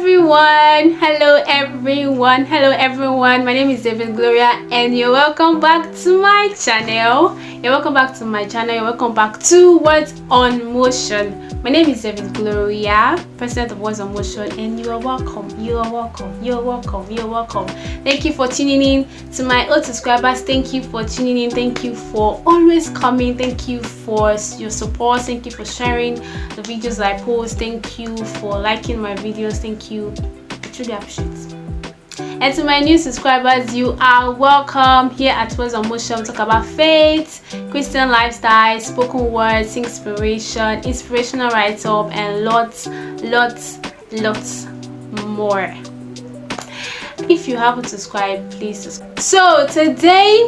everyone, my name is David Gloria and you're welcome back to my channel. You're welcome back to Words on Motion. My name is David Gloria, president of Words on Motion, and you are welcome. Thank you for tuning in. To my old subscribers, thank you for tuning in. Thank you for always coming. Thank you for your support. Thank you for sharing the videos I post. Thank you for liking my videos. Thank you. I truly appreciate it. And to my new subscribers, you are welcome. Here at Words on Motion, we talk about faith, Christian lifestyle, spoken words, inspiration, inspirational write-up, and lots more. If you haven't subscribed, please subscribe. So today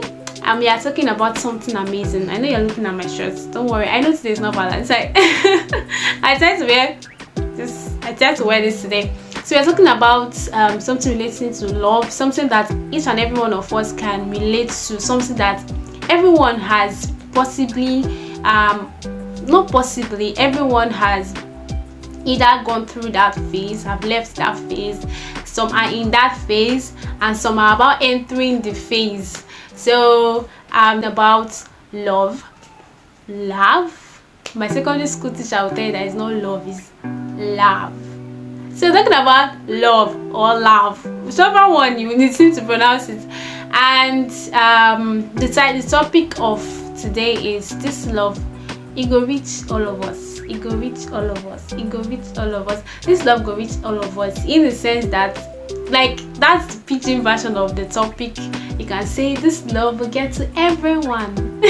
we are talking about something amazing. I know you're looking at my shirts. Don't worry, I know today is not Valentine's. I tried to wear this today. So we're talking about something relating to love, something that each and every one of us can relate to, something that everyone has everyone has either gone through that phase, have left that phase, some are in that phase, and some are about entering the phase. So about love. My secondary school teacher will tell you that it's not love, it's love. So talking about love or love, whichever one you need to pronounce it. And the topic of today is this love. It go reach all of us. This love go reach all of us, in the sense that, like, that's the pidgin version of the topic. You can say this love will get to everyone.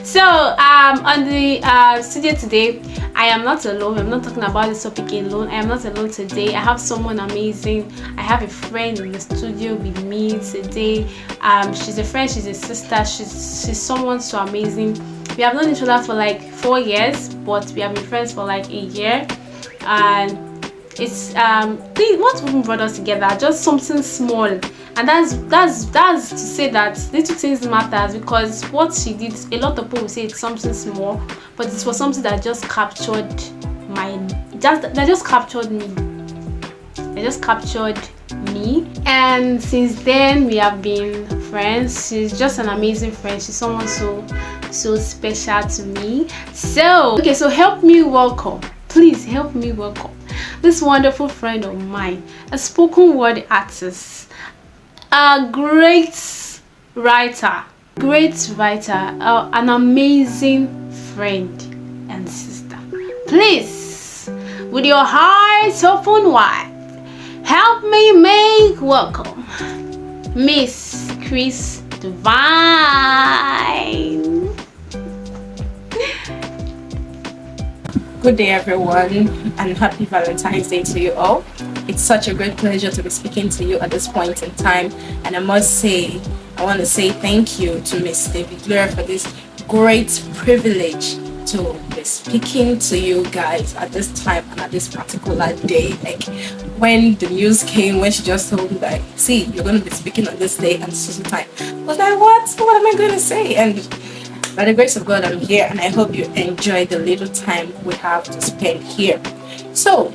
So on the studio today, I am not alone. I'm not talking about this topic alone. I am not alone today. I have someone amazing. I have a friend in the studio with me today. She's a friend, she's a sister, she's someone so amazing. We have known each other for like 4 years, but we have been friends for like a year. And it's what even brought us together? Just something small. And that's to say that little things matters, because what she did, a lot of people will say it's something small, but it was something that just captured me. And since then we have been friends. She's just an amazing friend. She's someone so special to me. So please help me welcome this wonderful friend of mine, a spoken word artist, a great writer, an amazing friend and sister. Please, with your hearts open wide, help me make welcome Miss Chris Divine. Good day, everyone, and happy Valentine's Day to you all. It's such a great pleasure to be speaking to you at this point in time, and I want to say thank you to Miss David Gloria for this great privilege to be speaking to you guys at this time and at this particular day. Like, when the news came, when she just told me that, see, you're going to be speaking on this day and this time, I was like, what am I going to say? And by the grace of God, I'm here, and I hope you enjoy the little time we have to spend here. So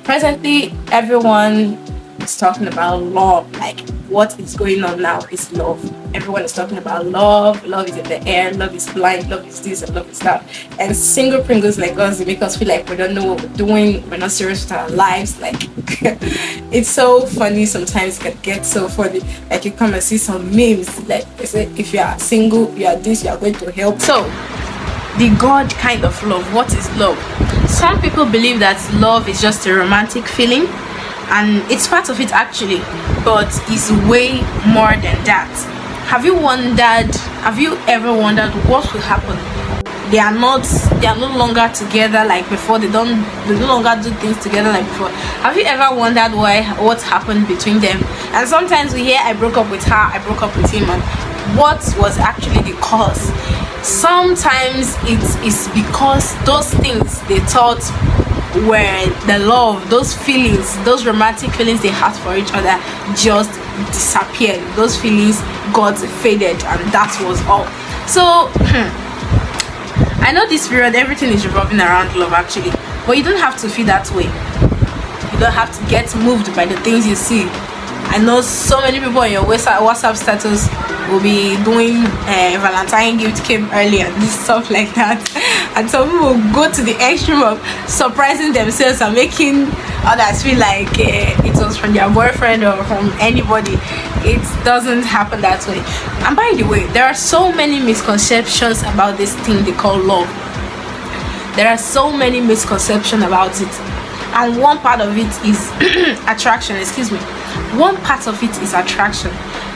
presently, everyone is talking about love. Like, what is going on now is love. Everyone is talking about love. Love is in the air. Love is blind. Love is this and love is that. And single Pringles like us, they make us feel like we don't know what we're doing. We're not serious with our lives. Like, it's so funny sometimes. It can get so funny. Like, you come and see some memes. Like, they say, if you are single, you are this, you are going to help. So, the God kind of love. What is love? Some people believe that love is just a romantic feeling, and it's part of it actually, but it's way more than that. Have you ever wondered what will happen? They are no longer together like before. They no longer do things together like before. Have you ever wondered what happened between them? And sometimes we hear, I broke up with her, I broke up with him, and what was actually the cause? Sometimes it is because those things they thought were the love, those feelings, those romantic feelings they had for each other, just disappeared. Those feelings got faded, and that was all. So I know this period everything is revolving around love actually, but you don't have to feel that way. You don't have to get moved by the things you see. I know so many people on your WhatsApp status will be doing Valentine gift came early and stuff like that, and some people will go to the extreme of surprising themselves and making others feel like it was from their boyfriend or from anybody. It doesn't happen that way. And by the way, there are so many misconceptions about this thing they call love. There are so many misconceptions about it, and one part of it is attraction. One part of it is attraction.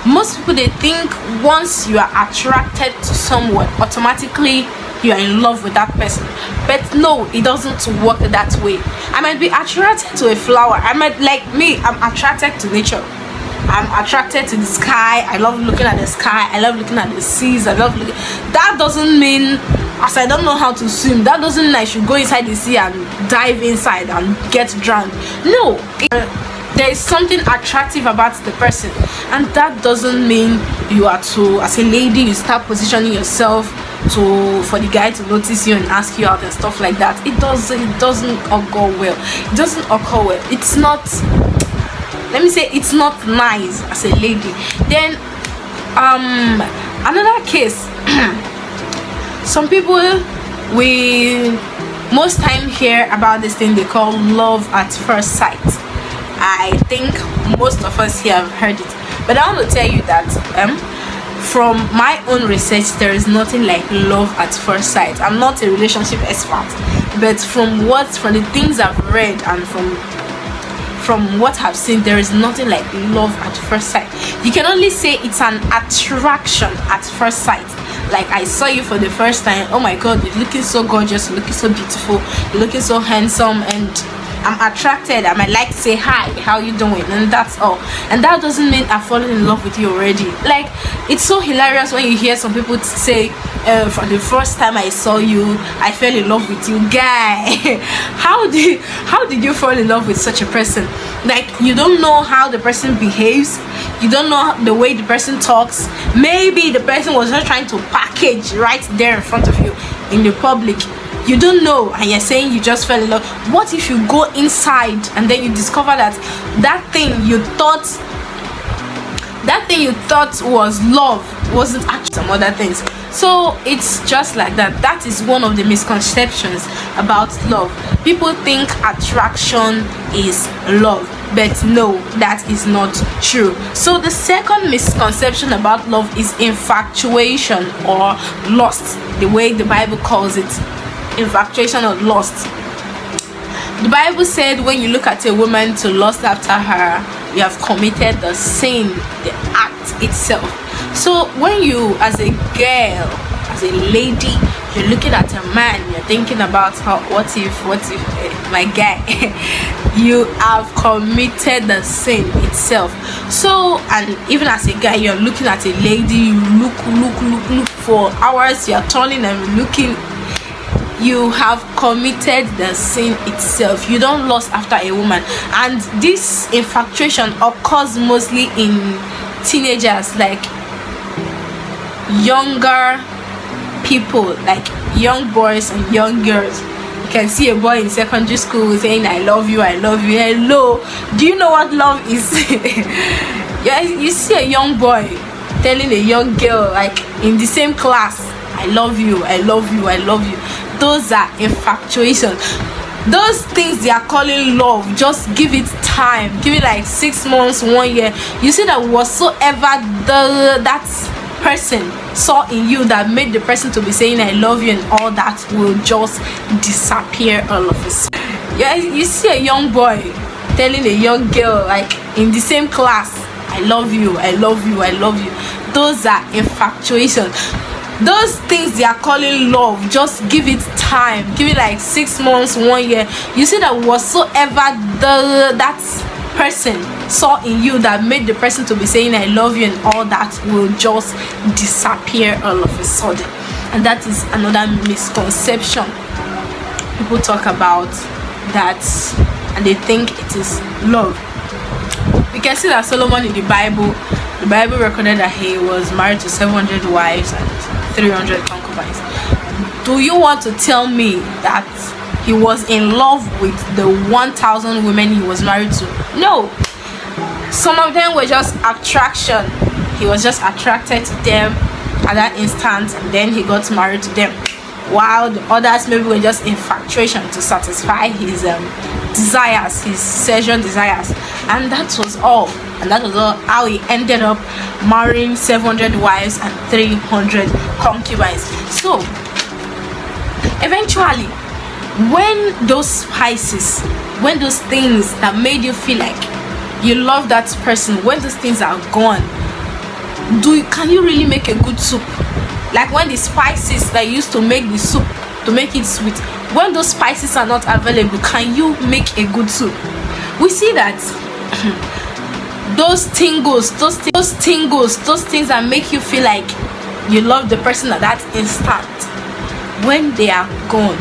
Most people, they think once you are attracted to someone, automatically you are in love with that person. But no, it doesn't work that way. I might be attracted to a flower. I'm attracted to nature. I'm attracted to the sky. I love looking at the sky. I love looking at the seas. That doesn't mean, as I don't know how to swim, that doesn't mean I should go inside the sea and dive inside and get drowned. No, there is something attractive about the person, and that doesn't mean you are to, as a lady, you start positioning yourself for the guy to notice you and ask you out and stuff like that. It doesn't occur well. It doesn't occur well. It's not, let me say, it's not nice as a lady. Then another case, some people, we most time hear about this thing they call love at first sight. I think most of us here have heard it, but I want to tell you that from my own research, there is nothing like love at first sight. I'm not a relationship expert, but from the things I've read and from what I've seen, there is nothing like love at first sight. You can only say it's an attraction at first sight. Like, I saw you for the first time, oh my god, you're looking so gorgeous, you're looking so beautiful, you're looking so handsome, and I'm attracted. I might like to say hi, how you doing, and that's all. And that doesn't mean I've fallen in love with you already. Like, it's so hilarious when you hear some people say, for the first time I saw you, I fell in love with you. Guy, how did you fall in love with such a person? Like, you don't know how the person behaves, you don't know the way the person talks. Maybe the person was just trying to package right there in front of you in the public. You don't know, and you're saying you just fell in love. What if you go inside and then you discover that thing you thought was love wasn't actually some other things? So it's just like that. That is one of the misconceptions about love. People think attraction is love, but no, that is not true. So the second misconception about love is infatuation or lust, the way the Bible calls it. Infatuation or lust. The Bible said when you look at a woman to lust after her, you have committed the sin, the act itself. So when you, as a girl, as a lady, you're looking at a man, you're thinking about what if my guy, you have committed the sin itself. So, and even as a guy, you're looking at a lady, you look for hours, you're turning and looking. You have committed the sin itself. You don't lust after a woman. And this infatuation occurs mostly in teenagers, like younger people, like young boys and young girls. You can see a boy in secondary school saying I love you. Hello, do you know what love is? Yeah, you see a young boy telling a young girl, like in the same class, I love you. Those are infatuation. Those things they are calling love, just give it time, give it like 6 months, 1 year. You see that whatsoever that person saw in you that made the person to be saying I love you and all that will just disappear all of a sudden. Yeah, you see a young boy telling a young girl, like in the same class, I love you. Those are infatuation. Those things they are calling love, just give it time, give it like 6 months, 1 year. You see that whatsoever that person saw in you that made the person to be saying I love you and all that will just disappear all of a sudden. And that is another misconception. People talk about that and they think it is love. We can see that Solomon in the Bible recorded that he was married to 700 wives and 300 concubines. Do you want to tell me that he was in love with the 1,000 women he was married to. No, some of them were just attraction. He was just attracted to them at that instant, and then he got married to them, while the others maybe were just infatuation to satisfy his desires, his sexual desires. And that was all. And that was all how he ended up marrying 700 wives and 300 concubines. So eventually, when those spices, when those things that made you feel like you love that person, when those things are gone, can you really make a good soup? Like when the spices that used to make the soup, to make it sweet, when those spices are not available, can you make a good soup? We see that those tingles, those things that make you feel like you love the person at that instant, when they are gone,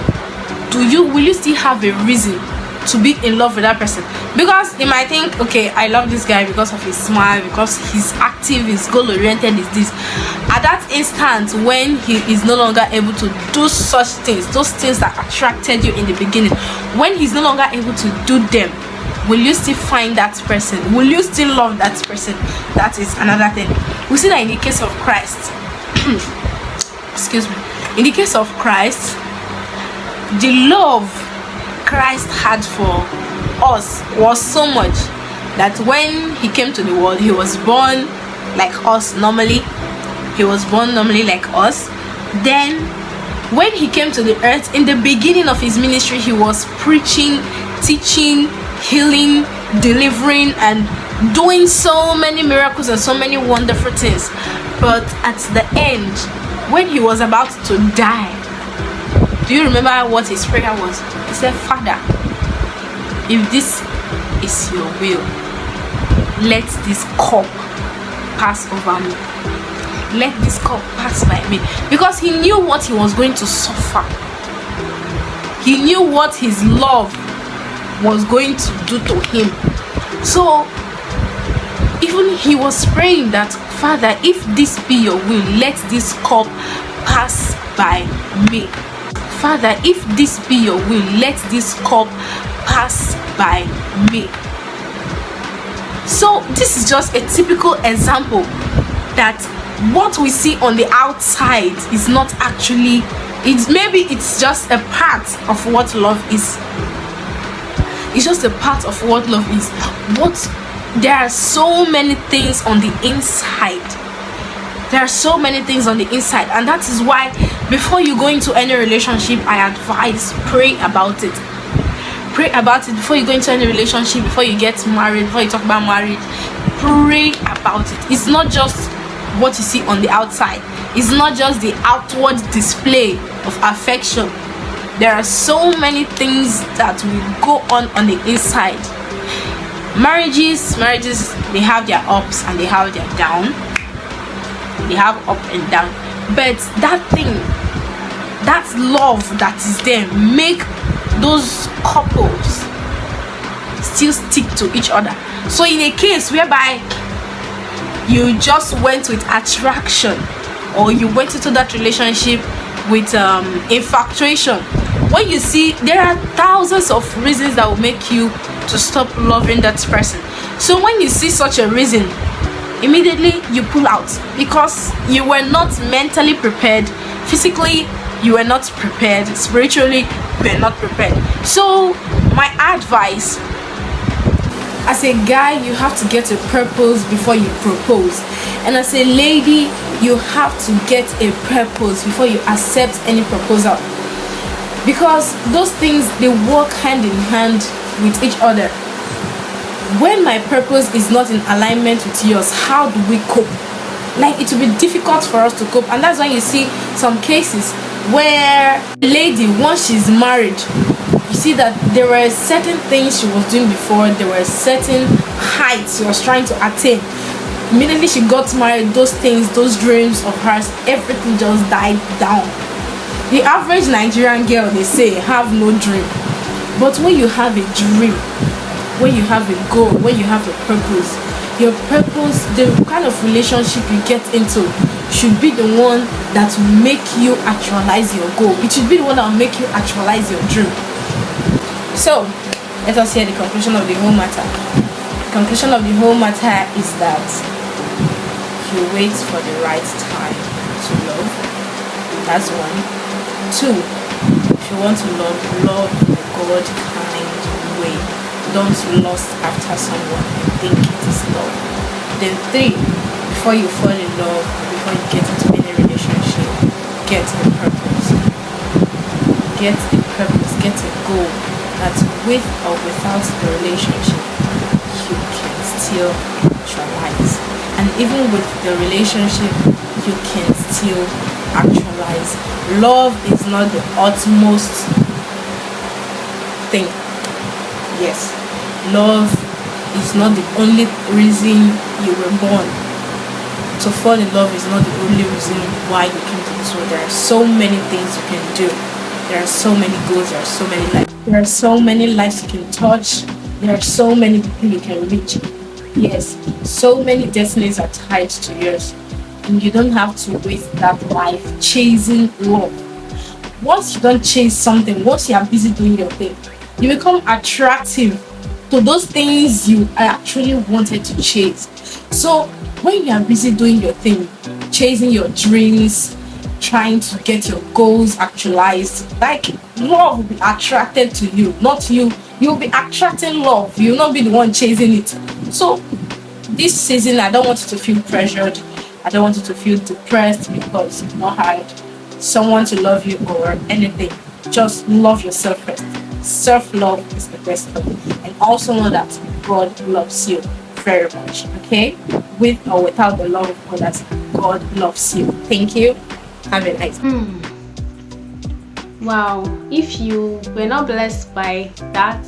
will you still have a reason to be in love with that person? Because you might think, okay, I love this guy because of his smile, because he's active, he's goal oriented, is this. At that instant, when he is no longer able to do such things, those things that attracted you in the beginning, when he's no longer able to do them, will you still find that person? Will you still love that person? That is another thing. We see that in the case of Christ. Excuse me. In the case of Christ, the love Christ had for us was so much that when he came to the world, he was born like us normally. He was born normally like us. Then when he came to the earth, in the beginning of his ministry, he was preaching, teaching, healing, delivering, and doing so many miracles and so many wonderful things. But at the end, when he was about to die, do you remember what his prayer was? He said, Father, if this is your will, let this cup pass over me. Let this cup pass by me. Because he knew what he was going to suffer. He knew what his love was going to do to him. So even he was praying that, Father, if this be your will, let this cup pass by me. Father, if this be your will, let this cup pass by me. So this is just a typical example that what we see on the outside is not actually, it's just a part of what love is. It's just a part of what love is. But there are so many things on the inside. There are so many things on the inside, and that is why before you go into any relationship, I advise, pray about it. Pray about it before you go into any relationship, before you get married, before you talk about marriage. Pray about it. It's not just what you see on the outside. It's not just the outward display of affection. There are so many things that will go on the inside. Marriages, they have their ups and they have their down. They have up and down. But that thing, that love that is there, make those couples still stick to each other. So in a case whereby you just went with attraction, or you went into that relationship with infatuation, when you see, there are thousands of reasons that will make you to stop loving that person. So when you see such a reason, immediately you pull out, because you were not mentally prepared, physically you were not prepared, spiritually you were not prepared. So my advice, as a guy, you have to get a purpose before you propose, and as a lady, you have to get a purpose before you accept any proposal, because those things, they work hand in hand with each other. When my purpose is not in alignment with yours, how do we cope? Like, it will be difficult for us to cope. And that's why you see some cases where a lady, once she's married, you see that there were certain things she was doing before, there were certain heights she was trying to attain. Immediately she got married, those things, those dreams of hers, everything just died down. The average Nigerian girl, they say, have no dream. But when you have a dream, when you have a goal, when you have a purpose, your purpose, the kind of relationship you get into, should be the one that will make you actualize your goal. It should be the one that will make you actualize your dream. So let us hear the conclusion of the whole matter. The conclusion of the whole matter is that you wait for the right time to love. That's one. Two, if you want to love, love in a God kind way. Don't lust after someone and think it is love. Then three, before you fall in love, before you get into any relationship, get a purpose. Get a purpose, get a goal that with or without the relationship, you can still actualize. And even with the relationship, you can still actualize. Love is not the utmost thing. Yes, love is not the only reason you were born. To fall in love is not the only reason why you came to this world. There are so many things you can do. There are so many goals. There are so many lives. There are so many lives you can touch. There are so many people you can reach. Yes, so many destinies are tied to yours, and you don't have to waste that life chasing love. Once you don't chase something, once you are busy doing your thing, you become attractive to those things you actually wanted to chase. So when you are busy doing your thing, chasing your dreams, trying to get your goals actualized, like, love will be attracted to you, not you. You'll be attracting love. You'll not be the one chasing it. So this season, I don't want you to feel pressured. I don't want you to feel depressed because you've not had someone to love you or anything. Just love yourself first. Self-love is the best thing. And also know that God loves you very much. Okay? With or without the love of others, God loves you. Thank you. Have a nice day. Wow, if you were not blessed by that,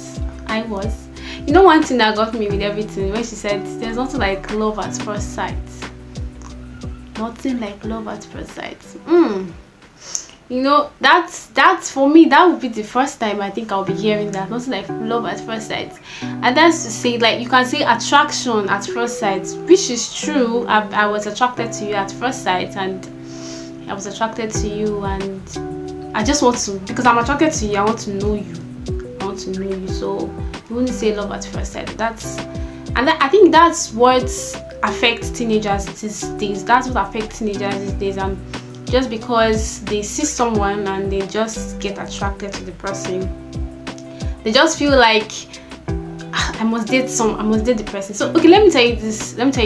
I was. You know, one thing that got me with everything, when she said there's nothing like love at first sight. Nothing like love at first sight. You know, that's for me, that would be the first time I think I'll be hearing that. Nothing like love at first sight. And that's to say, like, you can say attraction at first sight, which is true. I was attracted to you at first sight, and I was attracted to you, and I just want to, because I'm attracted to you, I want to know you. I want to know you. So you wouldn't say love at first sight. I think that's what affects teenagers these days. That's what affects teenagers these days. And just because they see someone and they just get attracted to the person, they just feel like, I must date the person. So okay, let me tell you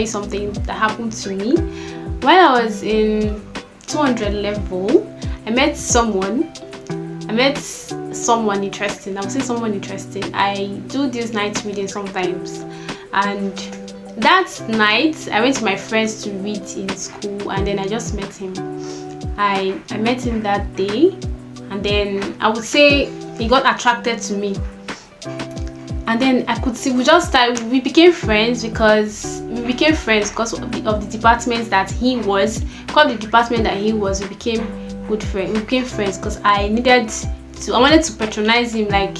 something that happened to me when I was in 200 level. I met someone interesting. I would say someone interesting. I do this night reading sometimes, and that night I went to my friends to read in school, and then I just met him. I met him that day, and then I would say he got attracted to me, and then I could see we became friends because of the department that he was. Because the department that he was, we became good friends. We became friends because I wanted to patronize him. Like,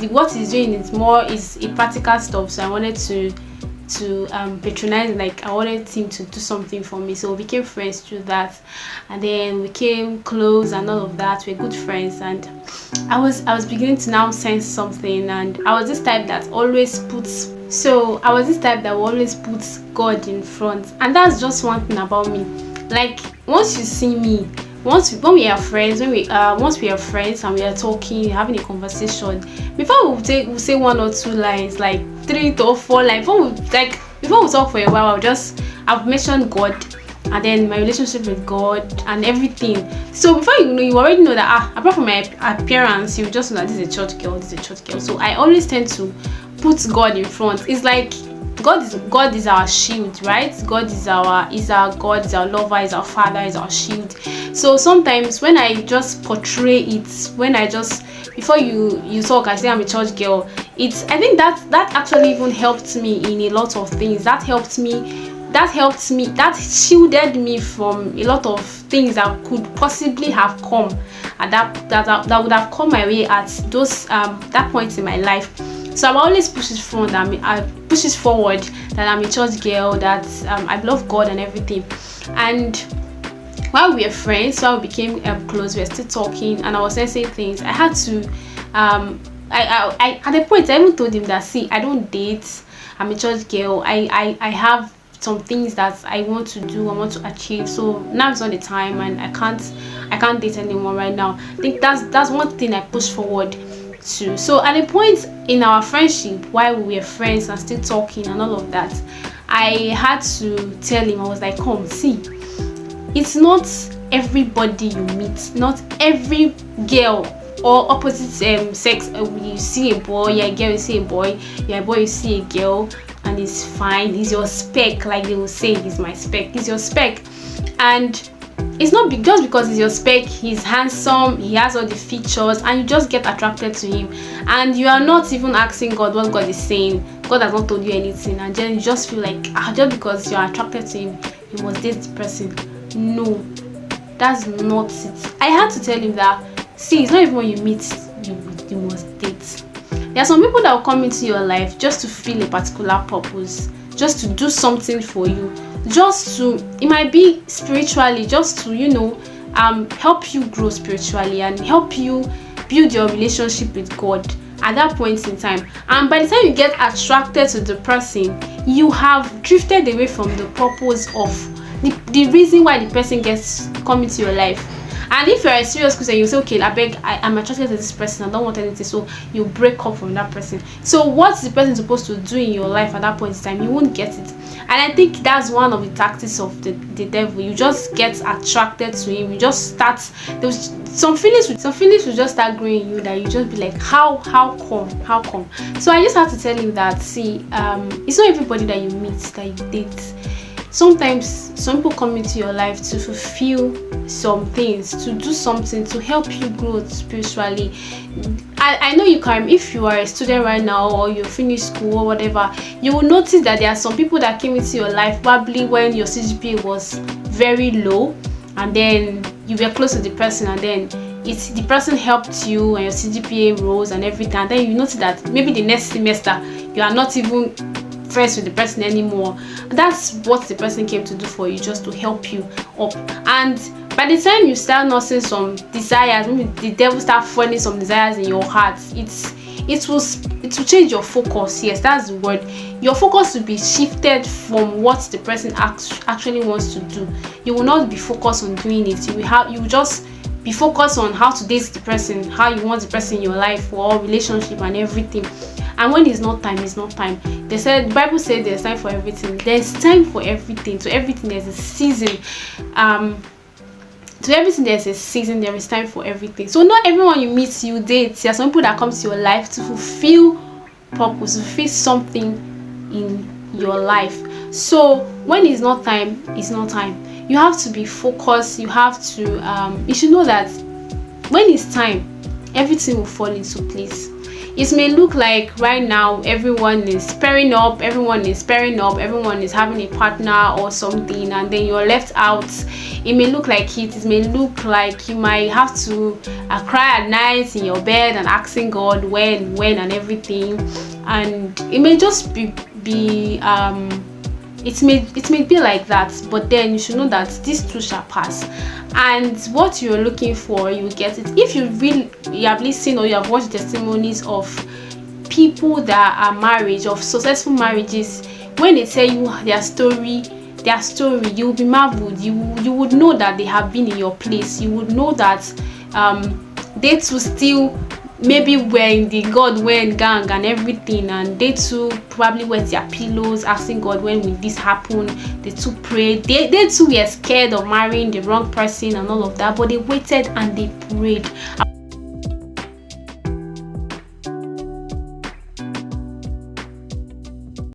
what he's doing is a practical stuff, so I wanted to patronize him. Like, I wanted him to do something for me, so we became friends through that, and then we came close and all of that. We're good friends, and I was beginning to now sense something, and I was this type that always puts God in front, and that's just one thing about me. Like, once you see me, once we are friends and we are talking, having a conversation, before we'll say one or two lines, like 3 to 4 lines, before we talk for a while, I've mentioned God, and then my relationship with God and everything. So before you know, you already know that apart from my appearance, you just know that this is a church girl. So I always tend to put God in front. It's like God is our shield, right? God is our God, is our lover, is our father, is our shield. So sometimes when I just portray it, before you talk, I say I'm a church girl, I think that actually even helped me in a lot of things. That shielded me from a lot of things that could possibly have come, and that would have come my way at that point in my life. So I'm always pushes forward that I'm a church girl, that I love God and everything. And while we were friends, while we became close, we were still talking, and I was saying things. I I at the point I even told him that, see, I don't date, I'm a church girl, I have some things that I want to do, I want to achieve, so now is not the time, and I can't date anyone right now. I think that's one thing I push forward to. So at a point in our friendship, while we were friends and still talking and all of that, I had to tell him, I was like, come, see, it's not everybody you meet, not every girl or opposite sex, you see a boy, you're a girl, you see a boy, you're a boy, you see a girl, and it's fine, he's your spec, like they will say, he's my spec, he's your spec. And it's not just because he's your spec, he's handsome, he has all the features, and you just get attracted to him, and you are not even asking God what God is saying. God has not told you anything, and then you just feel like, just because you're attracted to him, you must date the person. No, that's not it. I had to tell him that, see, it's not even when you meet you must date. There are some people that will come into your life just to fulfill a particular purpose, just to do something for you, just to, it might be spiritually, just to, help you grow spiritually and help you build your relationship with God at that point in time. And by the time you get attracted to the person, you have drifted away from the purpose of the reason why the person gets come into your life. And if you're a serious Christian, you say, okay, I'm attracted to this person, I don't want anything, so you break up from that person. So what's the person supposed to do in your life at that point in time? You won't get it. And I think that's one of the tactics of the devil. You just get attracted to him, you just start, some feelings will just start growing in you, that you just be like, how come? So I just have to tell him that, see, it's not everybody that you meet that you date. Sometimes some people come into your life to fulfill some things, to do something, to help you grow spiritually. I know you can, if you are a student right now or you finish school or whatever, you will notice that there are some people that came into your life probably when your CGPA was very low, and then you were close to the person, and then the person helped you and your CGPA rose and everything, and then you notice that maybe the next semester you are not even friends with the person anymore. That's what the person came to do for you, just to help you up. And by the time you start noticing some desires, maybe the devil start finding some desires in your heart, it will change your focus. Yes, that's the word. Your focus will be shifted from what the person actually wants to do. You will not be focused on doing it. You will just be focused on how to date the person, how you want the person in your life, or relationship and everything. And when it's not time, it's not time. The Bible said there's time for everything. There's time for everything. To everything there's a season. To everything there's a season. There is time for everything. So not everyone you meet, you date. There are some people that come to your life to fulfill purpose, to fulfill something in your life. So when it's not time, it's not time. You have to be focused. You have to you should know that when it's time, everything will fall into place. It may look like right now everyone is pairing up, everyone is having a partner or something, and then you're left out. It may look like it may look like you might have to cry at night in your bed and asking God when and everything. And it may just be it may be like that, but then you should know that this too shall pass, and what you're looking for, you will get it. If you have listened or you have watched testimonies of people that are married, of successful marriages, when they tell you their story, you will be marveled. You would know that they have been in your place. You would know that they too still maybe were in the God when gang and everything, and they too probably wet their pillows asking God, when will this happen? They too prayed. They too were scared of marrying the wrong person and all of that, but they waited and they prayed.